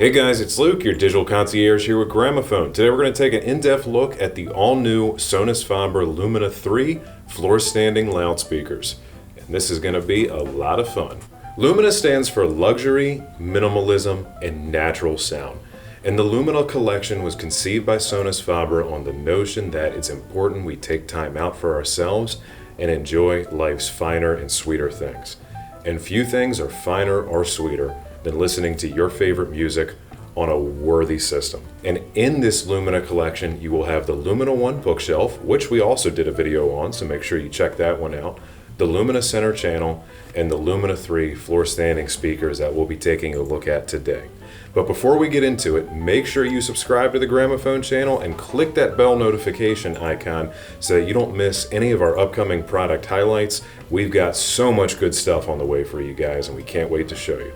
Hey guys, it's Luke, your digital concierge here with Gramophone. Today we're going to take an in-depth look at the all-new Sonus faber Lumina III floor-standing loudspeakers. And this is going to be a lot of fun. Lumina stands for luxury, minimalism, and natural sound. And the Lumina collection was conceived by Sonus faber on the notion that it's important we take time out for ourselves and enjoy life's finer and sweeter things. And few things are finer or sweeter than listening to your favorite music on a worthy system. And in this Lumina collection, you will have the Lumina 1 bookshelf, which we also did a video on, so make sure you check that one out, the Lumina center channel, and the Lumina 3 floor standing speakers that we'll be taking a look at today. But before we get into it, make sure you subscribe to the Gramophone channel and click that bell notification icon so that you don't miss any of our upcoming product highlights. We've got so much good stuff on the way for you guys, and we can't wait to show you.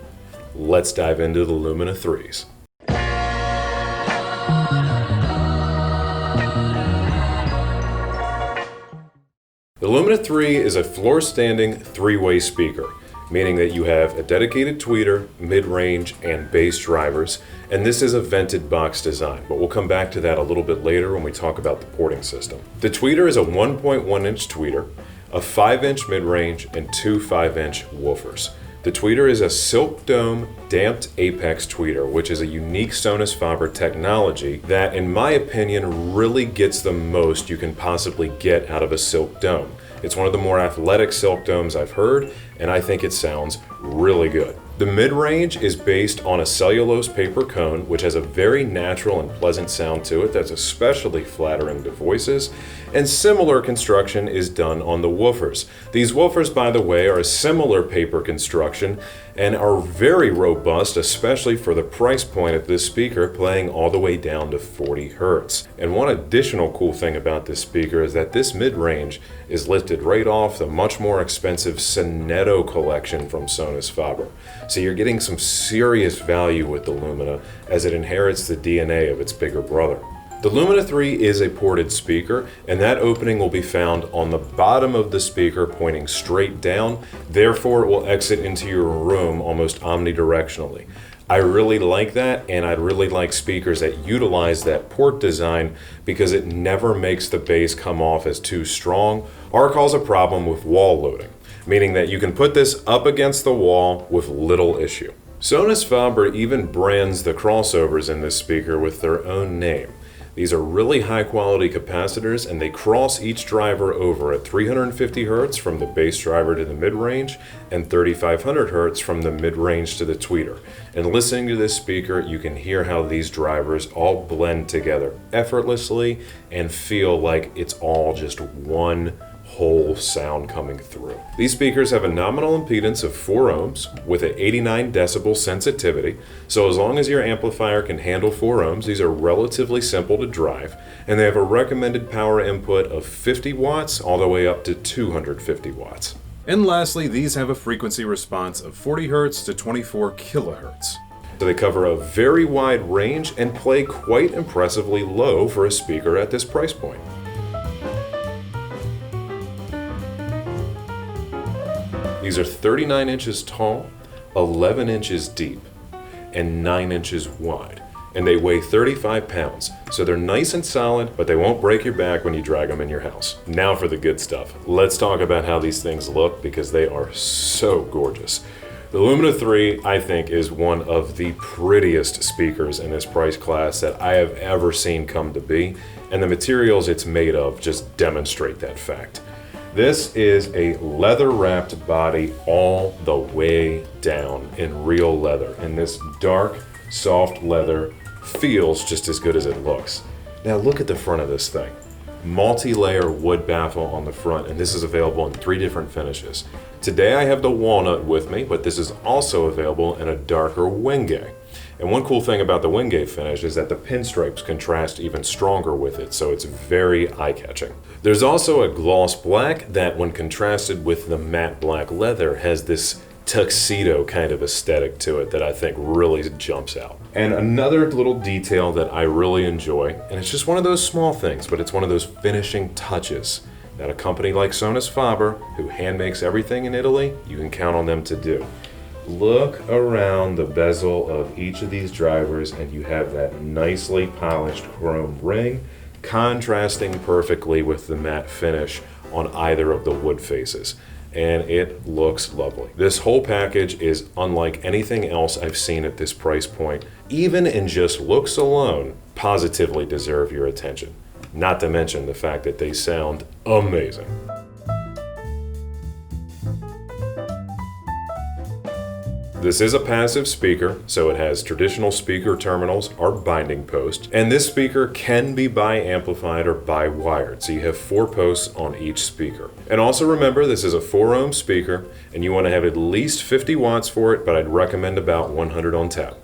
Let's dive into the Lumina 3s. The Lumina 3 is a floor-standing three-way speaker, meaning that you have a dedicated tweeter, mid-range, and bass drivers, and this is a vented box design, but we'll come back to that a little bit later when we talk about the porting system. The tweeter is a 1.1-inch tweeter, a 5-inch mid-range, and two 5-inch woofers. The tweeter is a silk dome damped apex tweeter, which is a unique Sonus faber technology that, in my opinion, really gets the most you can possibly get out of a silk dome. It's one of the more athletic silk domes I've heard, and I think it sounds really good. The mid-range is based on a cellulose paper cone, which has a very natural and pleasant sound to it that's especially flattering to voices, and similar construction is done on the woofers. These woofers, by the way, are a similar paper construction and are very robust, especially for the price point of this speaker, playing all the way down to 40 Hertz. And one additional cool thing about this speaker is that this mid-range is lifted right off the much more expensive Sonetto collection from Sonus faber. So you're getting some serious value with the Lumina as it inherits the DNA of its bigger brother. The Lumina 3 is a ported speaker, and that opening will be found on the bottom of the speaker pointing straight down. Therefore, it will exit into your room almost omnidirectionally. I really like that, and I'd really like speakers that utilize that port design because it never makes the bass come off as too strong or cause a problem with wall loading, meaning that you can put this up against the wall with little issue. Sonus faber even brands the crossovers in this speaker with their own name. These are really high quality capacitors, and they cross each driver over at 350 Hertz from the bass driver to the mid-range and 3500 Hertz from the mid-range to the tweeter. And listening to this speaker, you can hear how these drivers all blend together effortlessly and feel like it's all just one whole sound coming through. These speakers have a nominal impedance of 4 ohms with an 89 decibel sensitivity, so as long as your amplifier can handle 4 ohms, these are relatively simple to drive, and they have a recommended power input of 50 watts all the way up to 250 watts. And lastly, these have a frequency response of 40 Hertz to 24 kilohertz. So they cover a very wide range and play quite impressively low for a speaker at this price point. These are 39 inches tall, 11 inches deep, and 9 inches wide. And they weigh 35 pounds, so they're nice and solid, but they won't break your back when you drag them in your house. Now for the good stuff. Let's talk about how these things look because they are so gorgeous. The Lumina 3, I think, is one of the prettiest speakers in this price class that I have ever seen come to be, and the materials it's made of just demonstrate that fact. This is a leather-wrapped body all the way down in real leather, and this dark, soft leather feels just as good as it looks. Now look at the front of this thing. Multi-layer wood baffle on the front, and this is available in 3 different finishes. Today I have the walnut with me, but this is also available in a darker wenge. And one cool thing about the wenge finish is that the pinstripes contrast even stronger with it, so it's very eye-catching. There's also a gloss black that, when contrasted with the matte black leather, has this tuxedo kind of aesthetic to it that I think really jumps out. And another little detail that I really enjoy, and it's just one of those small things, but it's one of those finishing touches that a company like Sonus faber, who hand makes everything in Italy, you can count on them to do. Look around the bezel of each of these drivers and you have that nicely polished chrome ring contrasting perfectly with the matte finish on either of the wood faces. And it looks lovely. This whole package is unlike anything else I've seen at this price point. Even in just looks alone, positively deserve your attention. Not to mention the fact that they sound amazing. This is a passive speaker, so it has traditional speaker terminals or binding posts, and this speaker can be bi-amplified or bi-wired, so you have 4 posts on each speaker. And also remember, this is a 4-ohm speaker, and you want to have at least 50 watts for it, but I'd recommend about 100 on tap.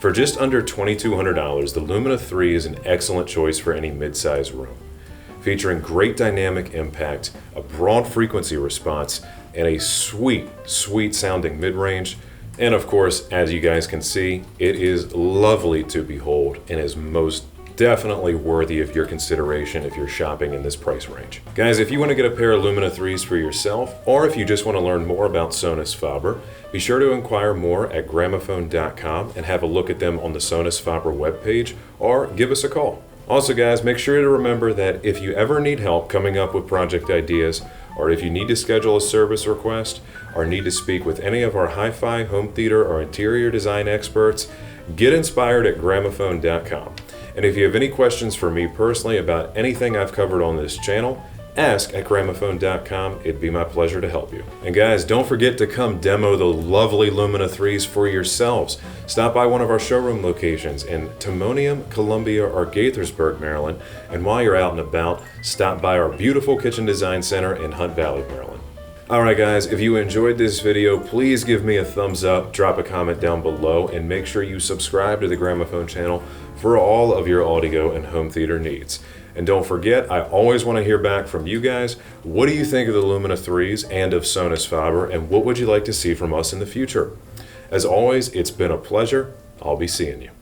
For just under $2,200, the Lumina 3 is an excellent choice for any mid-size room. Featuring great dynamic impact, a broad frequency response, and a sweet, sweet sounding mid-range. And of course, as you guys can see, it is lovely to behold and is most definitely worthy of your consideration if you're shopping in this price range. Guys, if you want to get a pair of Lumina 3s for yourself, or if you just want to learn more about Sonus faber, be sure to inquire more at Gramophone.com and have a look at them on the Sonus faber webpage, or give us a call. Also guys, make sure to remember that if you ever need help coming up with project ideas, or if you need to schedule a service request, or need to speak with any of our hi-fi, home theater, or interior design experts, get inspired at Gramophone.com. And if you have any questions for me personally about anything I've covered on this channel, ask at Gramophone.com. It'd be my pleasure to help you. And guys, don't forget to come demo the lovely Lumina 3s for yourselves. Stop by one of our showroom locations in Timonium, Columbia, or Gaithersburg, Maryland. And while you're out and about, stop by our beautiful Kitchen Design Center in Hunt Valley, Maryland. Alright guys, if you enjoyed this video, please give me a thumbs up, drop a comment down below, and make sure you subscribe to the Gramophone channel for all of your audio and home theater needs. And don't forget, I always want to hear back from you guys. What do you think of the Lumina 3s and of Sonus faber, and what would you like to see from us in the future? As always, it's been a pleasure. I'll be seeing you.